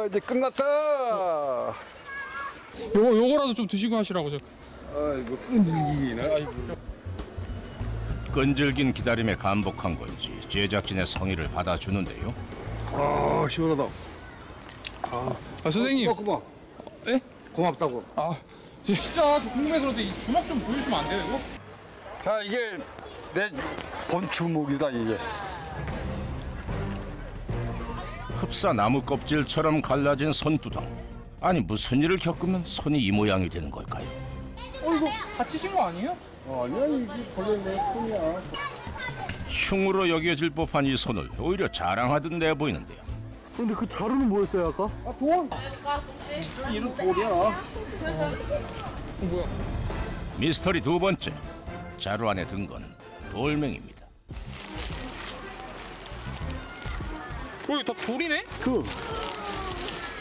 이제 끝났다. 요거라도 좀 드시고 하시라고 저. 아이고 끈질기기나. 아이고. 끈질긴 기다림에 감복한 건지 제작진의 성의를 받아주는데요. 아 시원하다. 선생님. 고마워. 예? 고맙다고. 진짜 저 궁금해서 그런데 이 주먹 좀 보여주면 안 돼요 이거? 자 이게 내 본주먹이다 이게. 흡사 나무 껍질처럼 갈라진 손두덩. 아니 무슨 일을 겪으면 손이 이 모양이 되는 걸까요? 이거 다치신 거 아니에요? 아니야 이게 본래 내 손이야. 흉으로 여겨질 법한 이 손을 오히려 자랑하듯 내보이는데요. 근데 그 자루는 뭐였어요 아까? 돌. 이름 돌이야. 뭐야? 미스터리 두 번째. 자루 안에 든 건 돌멩입니다. 이거 다 돌이네?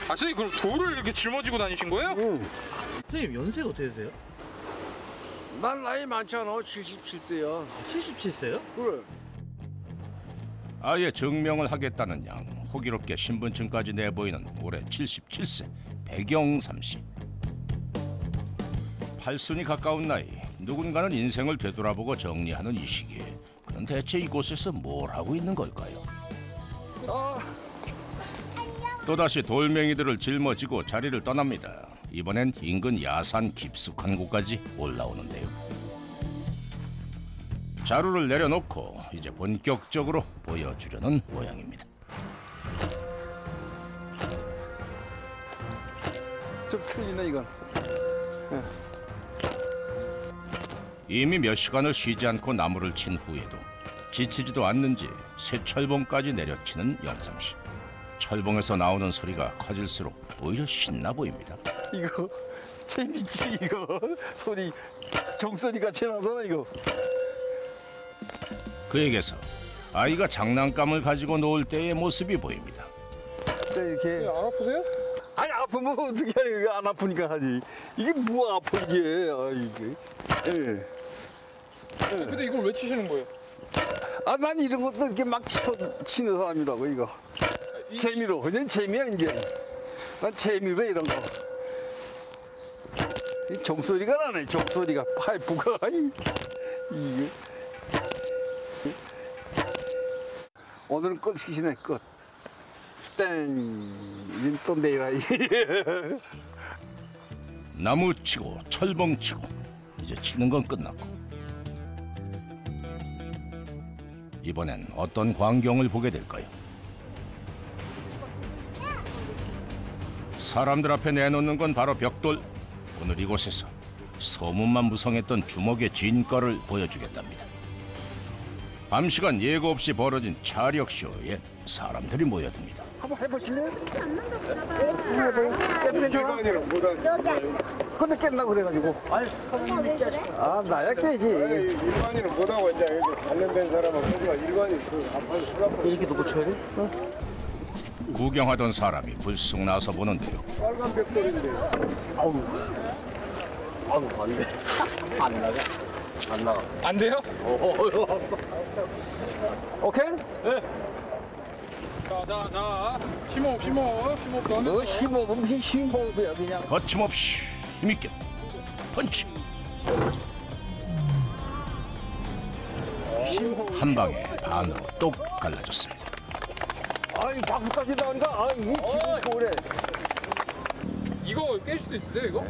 선생님 그럼 돌을 이렇게 짊어지고 다니신 거예요? 선생님 연세가 어떻게 되세요? 난 나이 많지 않아. 77세야. 77세요? 그래. 아예 증명을 하겠다는 양 호기롭게 신분증까지 내보이는 올해 77세 백영삼 씨. 팔순이 가까운 나이, 누군가는 인생을 되돌아보고 정리하는 이 시기에 그는 대체 이곳에서 뭘 하고 있는 걸까요? 또다시 돌멩이들을 짊어지고 자리를 떠납니다. 이번엔 인근 야산 깊숙한 곳까지 올라오는데요. 자루를 내려놓고 이제 본격적으로 보여주려는 모양입니다. 좀 틀리네 이건. 이미 몇 시간을 쉬지 않고 나무를 친 후에도 지치지도 않는지 새 철봉까지 내려치는 영삼 씨. 철봉에서 나오는 소리가 커질수록 오히려 신나 보입니다. 이거 재밌지 이거. 소리 종소리가 지나잖아 이거. 그에게서 아이가 장난감을 가지고 놀 때의 모습이 보입니다. 자 이렇게. 안 아프세요? 아니 아프면 어떻게 해? 이거 안 아프니까 하지. 이게 뭐 아파 이게. 아 이게. 예. 근데 이걸 왜 치시는 거예요? 아 난 이런 것도 이렇게 막 치는 사람이라고 이거. 재미로 그냥 재미야 이제. 난 재미로 이런 거. 이 종소리가 나네. 종소리가 파이프가 이게. 오늘은 끝 시시네 끝. 땡. 이제 또 내일 아이. 나무 치고 철봉 치고 이제 치는 건 끝났고 이번엔 어떤 광경을 보게 될까요? 사람들 앞에 내놓는 건 바로 벽돌. 오늘 이곳에서 소문만 무성했던 주먹의 진가를 보여주겠답니다. 밤시간 예고 없이 벌어진 차력쇼에 사람들이 모여듭니다. 한번 해보실래요? 해봐요. 근데 깼나 그래가지고. 아니 사장님이 깨. 아 나야 깨지. 일반인은 못하고 이제 여기 관련된 사람은 하지만 일반인 그 앞에서 술 한번 이렇게 놓고 쳐야 돼? 구경하던 사람이 불쑥 나서 보는데요. 빨간 벽돌인데. 아우 안돼. 안 나가. 안 나가. 안 돼요? 오케이? 자. 심호흡 더. 너 심호흡 무슨 심호흡이야 그냥. 거침없이 힘있게 펀치. 한 방에 반으로 똑 갈라졌습니다. 아이 박수까지 나오니까 아이 기분 좋으래. 이거 깨실 수 있으세요 이거?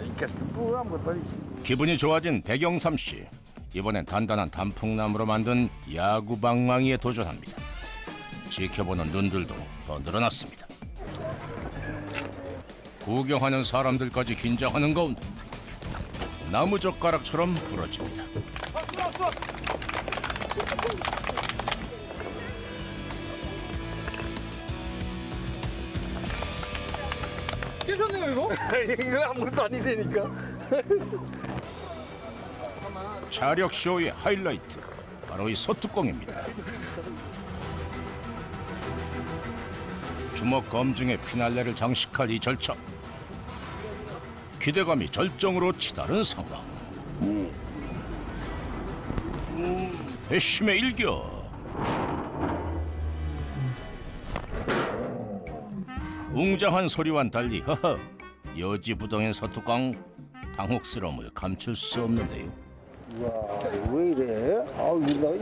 뭐가 아무것도 기분이 좋아진 백영삼 씨. 이번엔 단단한 단풍나무로 만든 야구방망이에 도전합니다. 지켜보는 눈들도 더 늘어났습니다. 구경하는 사람들까지 긴장하는 가운데 나무젓가락처럼 부러집니다. 깨셨네요 이거? 이거 아무것도 아니되니까. 차력쇼의 하이라이트 바로 이 소뚜껑입니다. 주먹 검증의 피날레를 장식할 이 절차. 기대감이 절정으로 치달은 상황. 회심의 일격. 웅장한 소리와는 달리 허허 여지부동의 서뚜껑 당혹스러움을 감출 수 없는데요. 와, 왜 이래? 아우, 이거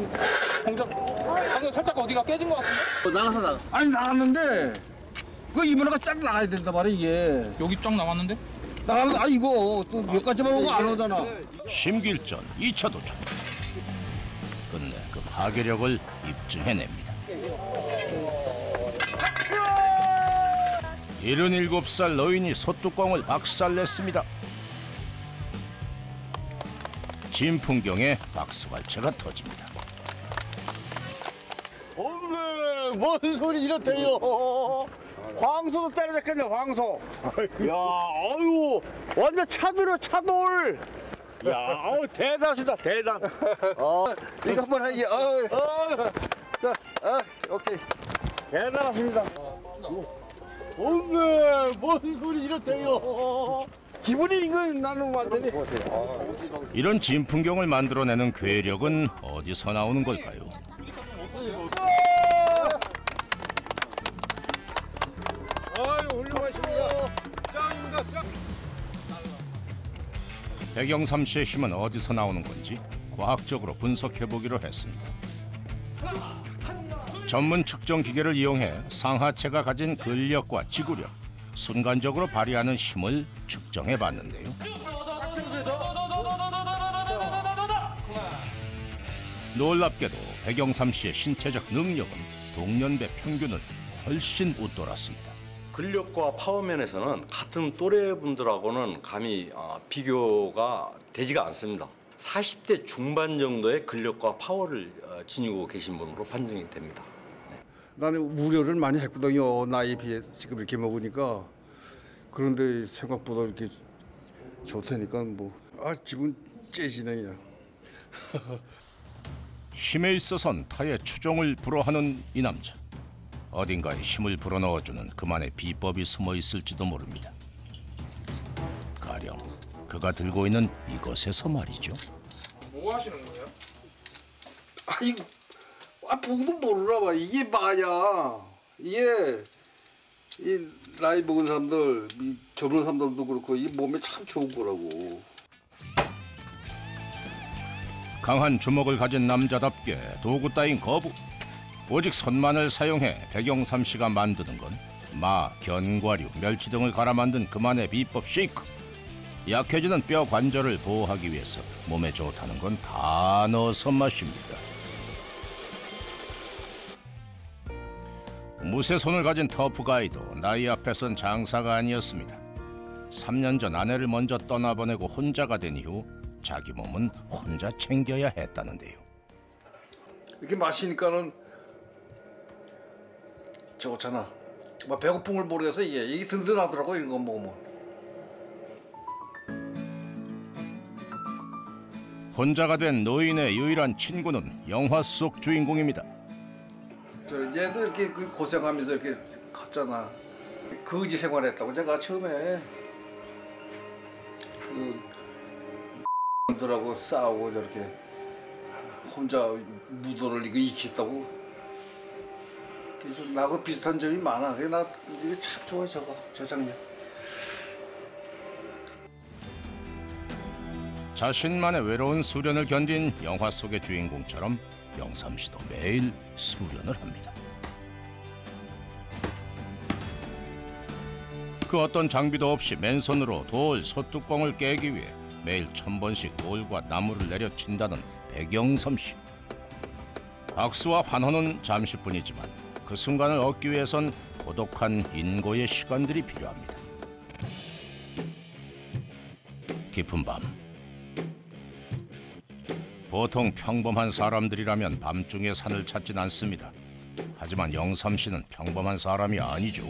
공장 방금 살짝 어디가 깨진 것 같은데? 나갔어. 아니 나갔는데 그 이번에가 쫙 나가야 된다 말이야 이게. 여기 쫙 남았는데? 나가면 아 이거 또 여기까지만 오고 안 오잖아. 심길전 2차 도전. 끝내 그 파괴력을 입증해냅니다. 77살 노인이 솥뚜껑을 박살냈습니다. 진풍경에 박수갈채가 터집니다. 엄마, 뭔 소리 이렇대요? 황소도 때려잡겠네, 황소. 야, 아유, 완전 차돌이야, 차돌. 야, 어우, 대단하시다, 대단. 이거 한번 하지. 자, 오케이. 대단하십니다. 엄마, 뭔 소리 이렇대요? 기분이 이거 나는 완전히. 이런 진풍경을 만들어내는 괴력은 어디서 나오는 걸까요? 아유 훌륭하십니다. 짱입니다 짱. 백영삼 씨의 힘은 어디서 나오는 건지 과학적으로 분석해보기로 했습니다. 전문 측정 기계를 이용해 상하체가 가진 근력과 지구력, 순간적으로 발휘하는 힘을 측정해봤는데요. 놀랍게도 백영삼 씨의 신체적 능력은 동년배 평균을 훨씬 웃돌았습니다. 근력과 파워면에서는 같은 또래분들하고는 감히 비교가 되지가 않습니다. 40대 중반 정도의 근력과 파워를 지니고 계신 분으로 판정이 됩니다. 나는 우려를 많이 했거든요. 나이에 비해서 지금 이렇게 먹으니까. 그런데 생각보다 이렇게 좋다니까 기분 째지네 그냥. 힘에 있어선 타의 추종을 불허하는 이 남자. 어딘가에 힘을 불어넣어주는 그만의 비법이 숨어 있을지도 모릅니다. 가령 그가 들고 있는 이것에서 말이죠. 뭐 하시는 거예요? 이거 보고도 모르나 봐. 이게 마야. 이게 이 나이 먹은 사람들, 이 젊은 사람들도 그렇고 이 몸에 참 좋은 거라고. 강한 주먹을 가진 남자답게 도구 따윈 거부. 오직 손만을 사용해 백영삼 씨가 만드는 건 마, 견과류, 멸치 등을 갈아 만든 그만의 비법 쉐이크. 약해지는 뼈 관절을 보호하기 위해서 몸에 좋다는 건 다 넣어서 마십니다. 무쇠손을 가진 터프가이도 나이 앞에선 장사가 아니었습니다. 3년 전 아내를 먼저 떠나보내고 혼자가 된 이후 자기 몸은 혼자 챙겨야 했다는데요. 이렇게 마시니까는 좋잖아. 배고픔을 모르겠어 이게 든든하더라고 이거 먹으면. 혼자가 된 노인의 유일한 친구는 영화 속 주인공입니다. 얘도 이렇게 고생하면서 이렇게 컸잖아. 거지 생활했다고 제가 처음에 들하고 싸우고 저렇게 혼자 무도를 이거 익혔다고. 그래서 나하고 비슷한 점이 많아. 그래서 나 이거 참 좋아 저 장면. 자신만의 외로운 수련을 견딘 영화 속의 주인공처럼 영삼 씨도 매일 수련을 합니다. 그 어떤 장비도 없이 맨손으로 돌 솥뚜껑을 깨기 위해 매일 1000번씩 돌과 나무를 내려친다는 백영삼 씨. 박수와 환호는 잠시뿐이지만 그 순간을 얻기 위해선 고독한 인고의 시간들이 필요합니다. 깊은 밤. 보통 평범한 사람들이라면 밤중에 산을 찾진 않습니다. 하지만 영삼 씨는 평범한 사람이 아니죠.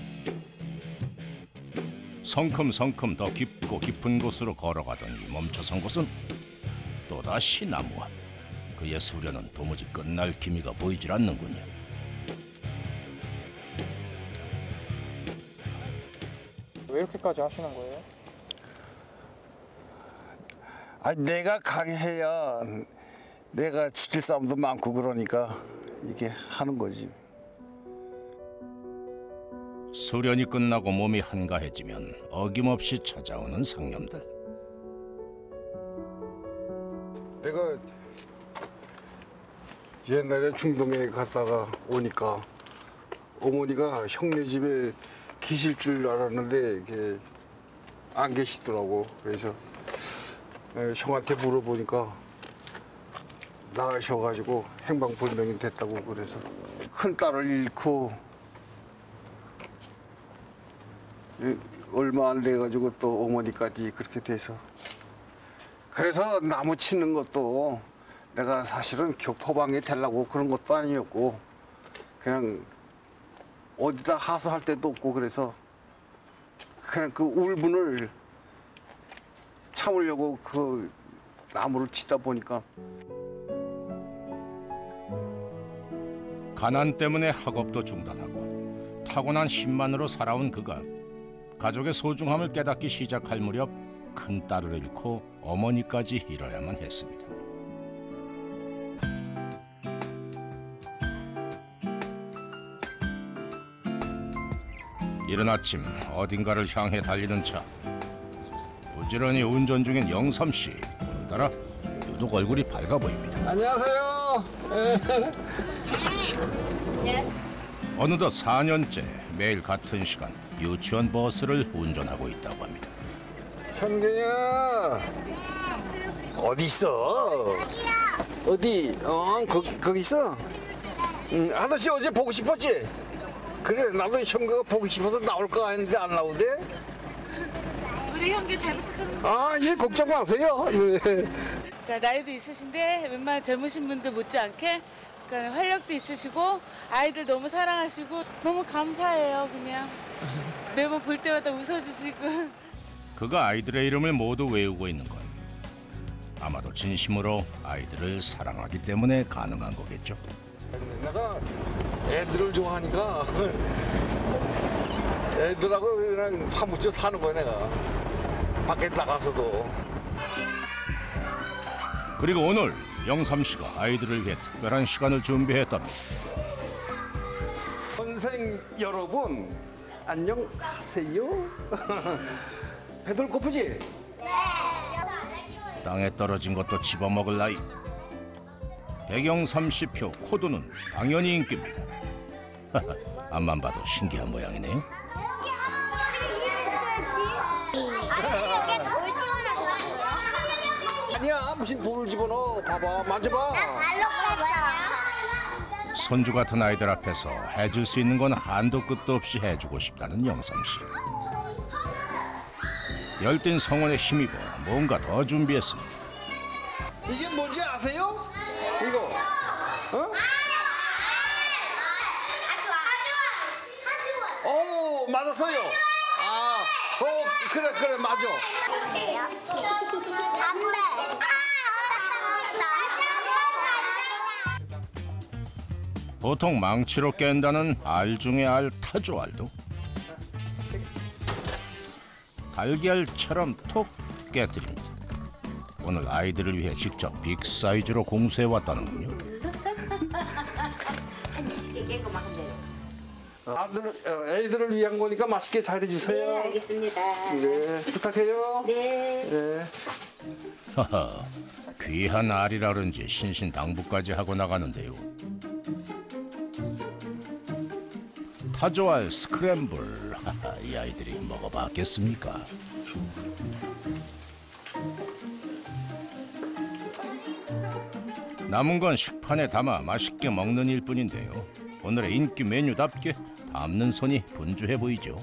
성큼성큼 더 깊고 깊은 곳으로 걸어가더니 멈춰선 곳은 또다시 나무 앞. 그의 수련은 도무지 끝날 기미가 보이질 않는군요. 왜 이렇게까지 하시는 거예요? 내가 강해야 내가 지킬 사람도 많고 그러니까 이렇게 하는 거지. 수련이 끝나고 몸이 한가해지면 어김없이 찾아오는 상념들. 내가 옛날에 중동에 갔다가 오니까 어머니가 형네 집에 계실 줄 알았는데 이게 안 계시더라고. 그래서 형한테 물어보니까 나가셔가지고 행방불명이 됐다고. 그래서 큰 딸을 잃고 얼마 안 돼가지고 또 어머니까지 그렇게 돼서, 그래서 나무 치는 것도 내가 사실은 격포방에 되려고 그런 것도 아니었고, 그냥 어디다 하소할 데도 없고, 그래서 그냥 그 울분을 참으려고 그 나무를 치다 보니까. 가난 때문에 학업도 중단하고 타고난 힘만으로 살아온 그가 가족의 소중함을 깨닫기 시작할 무렵 큰 딸을 잃고 어머니까지 잃어야만 했습니다. 이른 아침 어딘가를 향해 달리는 차. 부지런히 운전 중인 영삼 씨. 오늘따라 유독 얼굴이 밝아 보입니다. 안녕하세요. 어느덧 4년째 매일 같은 시간 유치원 버스를 운전하고 있다고 합니다. 현경이야. 어디 있어? 어디? 거기 있어? 아저씨 어제 보고 싶었지? 그래, 나도 형가 보고 싶어서 나올까 했는데 안 나오대? 우리 형제 잘 부탁합니다. 아, 예, 걱정 마세요. 네. 그러니까 나이도 있으신데 웬만한 젊으신 분들 못지않게 그러니까 활력도 있으시고 아이들 너무 사랑하시고 너무 감사해요. 그냥 매번 볼 때마다 웃어주시고. 그가 아이들의 이름을 모두 외우고 있는 건 아마도 진심으로 아이들을 사랑하기 때문에 가능한 거겠죠. 내가 애들을 좋아하니까 애들하고 그냥 파묻혀 사는 거야, 내가. 밖에 나가서도. 그리고 오늘 영삼 씨가 아이들을 위해 특별한 시간을 준비했답니다. 선생 여러분, 안녕하세요. 배들 고프지? 땅에 떨어진 것도 집어먹을 나이. 130표 코드는 당연히 인기입니다. 앞만 봐도 신기한 모양이네요. 아니야, 무슨 돌을 집어넣어. 봐봐, 만져봐. 손주 같은 아이들 앞에서 해줄 수 있는 건 한도 끝도 없이 해주고 싶다는 영삼 씨. 열띤 성원에 힘입어 뭔가 더 준비했습니다. 이게 뭔지 아세요? 이거. 어? 오, 맞았어요. 아, 그래, 맞아. 보통 망치로 깬다는 알 중에 알 타조알도 달걀처럼 톡 깨뜨립니다. 오늘 아이들을 위해 직접 빅 사이즈로 공수해 왔다는군요. 애들을 위한 거니까 맛있게 잘해주세요. 네, 알겠습니다. 네, 부탁해요. 네. 네. 하하, 귀한 알이라 그런지 신신당부까지 하고 나가는데요. 타조알 스크램블, 하하, 이 아이들이 먹어봤겠습니까? 남은 건 식판에 담아 맛있게 먹는 일뿐인데요. 오늘의 인기 메뉴답게 담는 손이 분주해 보이죠.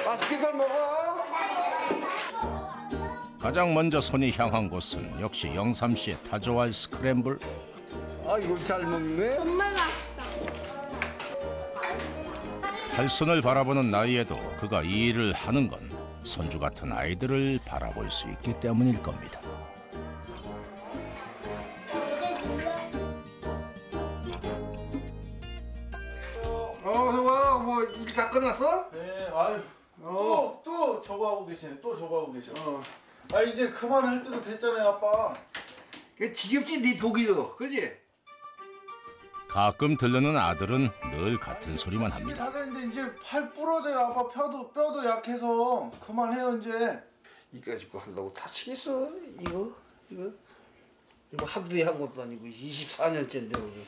맛있게들 먹어. 가장 먼저 손이 향한 곳은 역시 영삼 씨의 타조알 스크램블. 아, 이걸 잘 먹네. 팔손을 바라보는 나이에도 그가 이 일을 하는 건 손주 같은 아이들을 바라볼 수 있기 때문일 겁니다. 형아, 뭐 일 다 끝났어? 네, 아유, 또 저거 하고 계시네. 또 저거 하고 계셔. 아, 이제 그만할 때도 됐잖아요, 아빠. 지겹지, 네 보기도, 그렇지? 가끔 들르는 아들은 늘 같은 소리만 합니다. 다 됐는데 이제 팔 부러져요. 아빠 뼈도 약해서 그만해요 이제. 이거 가지고 하려고 다치겠어? 이거 하도 한 것도 아니고 24년째인데 우리.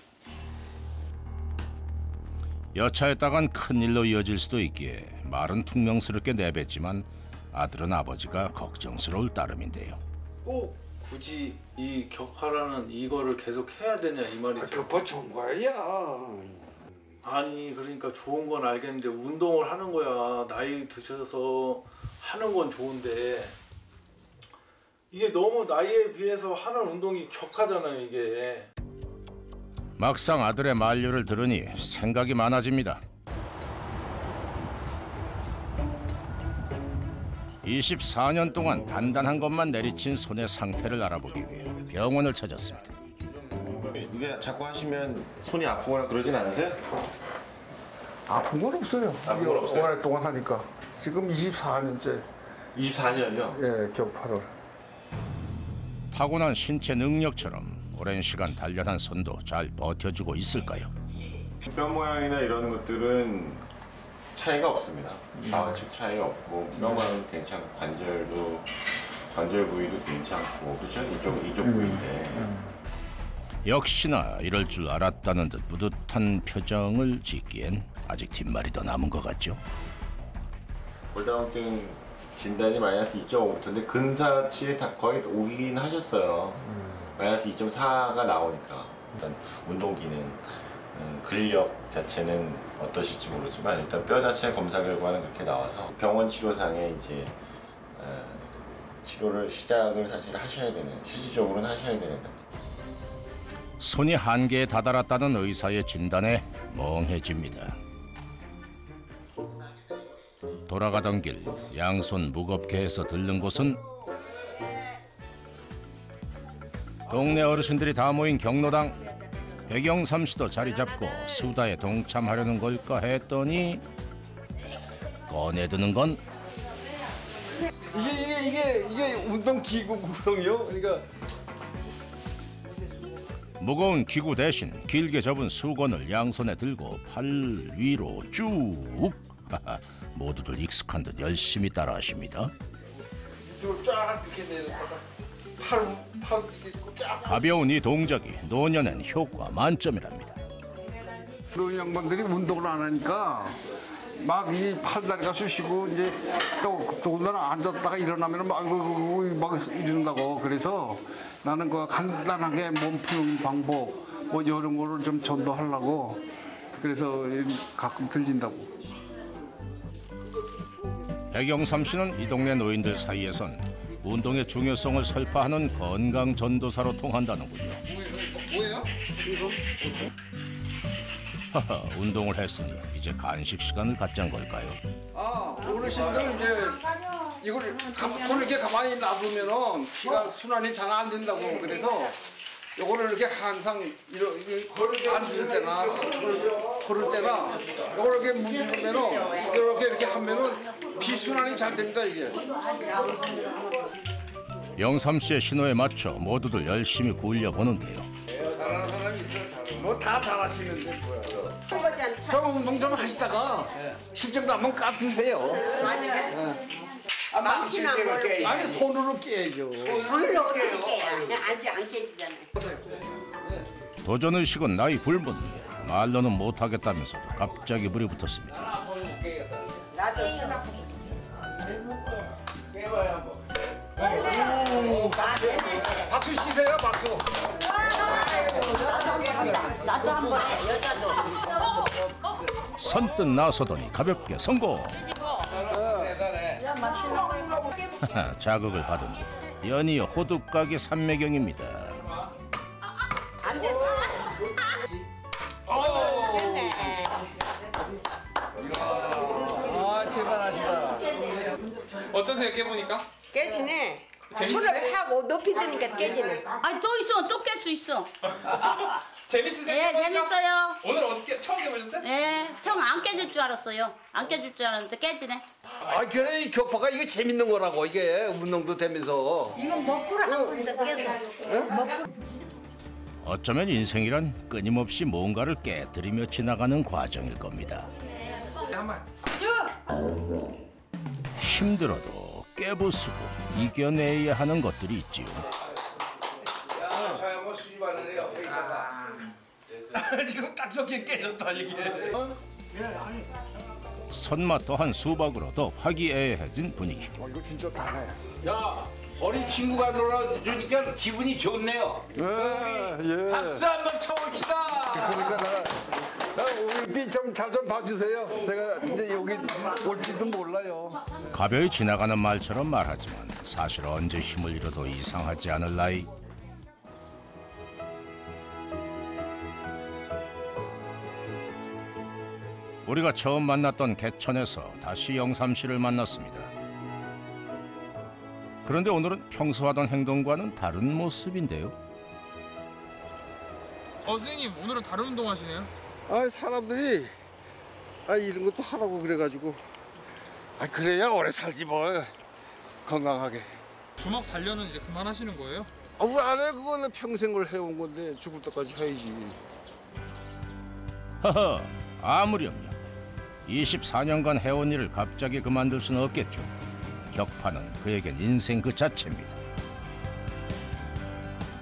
여차했다간 큰일로 이어질 수도 있기에 말은 퉁명스럽게 내뱉지만 아들은 아버지가 걱정스러울 따름인데요. 꼭 굳이 이 격파라는 이거를 계속 해야 되냐 이 말이죠. 격파 좋은 거야. 아니 그러니까 좋은 건 알겠는데 운동을 하는 거야. 나이 드셔서 하는 건 좋은데 이게 너무 나이에 비해서 하는 운동이 격하잖아요 이게. 막상 아들의 만류를 들으니 생각이 많아집니다. 24년 동안 단단한 것만 내리친 손의 상태를 알아보기 위해 병원을 찾았습니다. 이게 자꾸 하시면 손이 아프거나 그러진 않으세요? 아픈 건 없어요. 아픈 건 없어요? 오랫동안 하니까. 지금 24년째 24년이요? 예, 격파를. 타고난 신체 능력처럼 오랜 시간 단련한 손도 잘 버텨주고 있을까요? 뼈 모양이나 이런 것들은 차이가 없습니다. 좌우측 차이 없고 뼈 모양도 괜찮고 관절 부위도 괜찮고 그렇죠? 이쪽 부위인데 역시나 이럴 줄 알았다는 듯 뿌듯한 표정을 짓기엔 아직 뒷말이 더 남은 것 같죠? 골다공증 진단이 마이너스 2.5부터인데 근사치에 다 거의 오긴 하셨어요. 마이너스 2.4가 나오니까 일단 운동 기능, 근력 자체는 어떠실지 모르지만 일단 뼈 자체 검사 결과는 그렇게 나와서 병원 치료상에 이제 치료를 시작을 사실 하셔야 되는 실질적으로는 하셔야 되는 단계. 손이 한계에 다다랐다는 의사의 진단에 멍해집니다. 돌아가던 길 양손 무겁게 해서 들른 곳은 동네 어르신들이 다 모인 경로당. 백영삼 씨도 자리 잡고 수다에 동참하려는 걸까 했더니 꺼내드는 건 이게 운동 기구 구성이요. 그러니까 무거운 기구 대신 길게 접은 수건을 양손에 들고 팔 위로 쭉. 모두들 익숙한 듯 열심히 따라하십니다. 이쪽으로 쫙 이렇게 내려다가 팔 이렇게 쫙. 가벼운 이 동작이 노년엔 효과 만점이랍니다. 그 양반들이 운동을 안 하니까 막 이 팔다리가 쑤시고 이제 또 앉았다가 일어나면 막 이런다고. 그래서 나는 그 간단하게 몸 푸는 방법 뭐 이런 거를 좀 전도하려고 그래서 가끔 들린다고. 백영삼 씨는 이 동네 노인들 사이에선 운동의 중요성을 설파하는 건강 전도사로 통한다는군요. 뭐예요? 하하, 운동을 했으니 이제 간식 시간을 갖자는 걸까요? 아, 어르신들 이제 이걸 손을 이렇게 가만히 놔두면은 피가 순환이 잘 안 된다고. 그래서 요거를 이렇게 항상 이렇게 앉을 때나 걸을 때나 요걸 이렇게 문지르면은 이렇게 하면은 피 순환이 잘 됩니다 이게. 영삼 씨의 신호에 맞춰 모두들 열심히 굴려보는데요. 잘하는 사람이 있어요. 뭐 다 잘하시는데 뭐야. 저 운동 좀 하시다가 실적도 한번 깎으세요. 망치는 안 걸로 아니 손으로 깨야죠. 손으로 어떻게 깨야? 안 깨지잖아요. 도전 의식은 나이 불문. 말로는 못하겠다면서도 갑자기 불이 붙었습니다. 나도 박수 치세요 박수. 나도 한번 해. 여자도. 선뜻 나서더니 가볍게 성공. 자극을 받은 듯 연이어 호두까기 삼매경입니다. 안 돼. 아 대단하시다. 어떠세요 깨보니까? 깨지네. 재밌어요? 손을 파고 높이 드니까 깨지네. 아니 또 있어 또 깰 수 있어. 재밌으세요? 네 깨보니까? 재밌어요. 오늘 어떻게 처음 깨보셨어요? 네, 형 안 깨질 줄 알았어요. 안 깨질 줄 알았는데 깨지네. 아 그래 이 격파가 이게 재밌는 거라고. 이게 운동도 되면서. 이건 먹구라 한 번도 깨서. 먹구. 어쩌면 인생이란 끊임없이 뭔가를 깨뜨리며 지나가는 과정일 겁니다. 힘들어도 깨부수고 이겨내야 하는 것들이 있지요. 지금 딱 좋게 깨졌다 이게. 손맛 더한 수박으로 더 화기애애해진 분위기. 이거 진짜 다네. 야, 어린 친구가 놀아주니까 기분이 좋네요. 예. 박수 한번 쳐봅시다. 그러니까 나 우리 잘 좀 봐주세요. 제가 이제 여기 올지도 몰라요. 가벼이 지나가는 말처럼 말하지만 사실 언제 힘을 잃어도 이상하지 않을 나이. 우리가 처음 만났던 개천에서 다시 영삼 씨를 만났습니다. 그런데 오늘은 평소 하던 행동과는 다른 모습인데요. 선생님 오늘은 다른 운동 하시네요? 사람들이 이런 것도 하라고 그래가지고 그래야 오래 살지 뭐 건강하게. 주먹 단련은 이제 그만하시는 거예요? 왜 안 해? 그거는 평생을 해온 건데 죽을 때까지 해야지. 허허, 아무렴요. 24년간 해온 일을 갑자기 그만둘 수는 없겠죠. 격파는 그에겐 인생 그 자체입니다.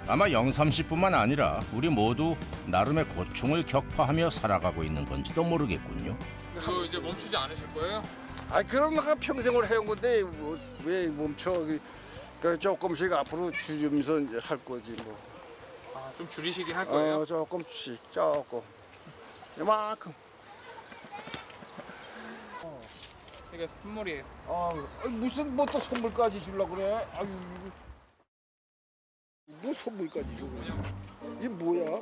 아마 영삼 씨뿐만 아니라 우리 모두 나름의 고충을 격파하며 살아가고 있는 건지도 모르겠군요. 그거 이제 멈추지 않으실 거예요? 그럼 내가 평생을 해온 건데 왜 멈춰? 그러니까 조금씩 앞으로 줄이면서 이제 할 거지 뭐. 좀 줄이시긴 할 거예요? 조금씩 조금. 이만큼. 이게 선물이에요. 무슨 뭐 또 선물까지 주려고 그래? 뭐 선물까지 줘? 이게 뭐야?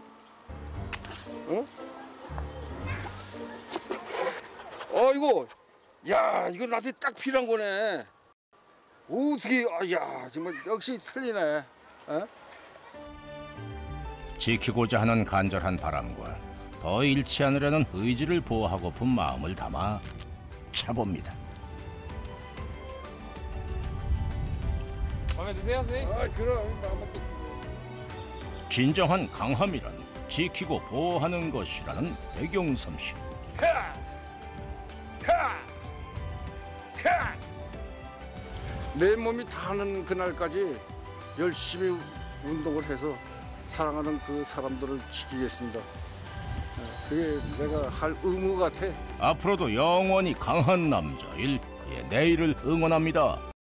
이거, 야, 이거 나한테 딱 필요한 거네. 어떻게, 야, 정말 역시 틀리네. 지키고자 하는 간절한 바람과 더 잃지 않으려는 의지를 보호하고픈 마음을 담아 차봅니다. 마음에 드세요, 선생님? 그럼. 진정한 강함이란 지키고 보호하는 것이라는 백용삼 씨. 내 몸이 다하는 그날까지 열심히 운동을 해서 사랑하는 그 사람들을 지키겠습니다. 그게 내가 할 의무 같아. 앞으로도 영원히 강한 남자일 그의 내일을 응원합니다.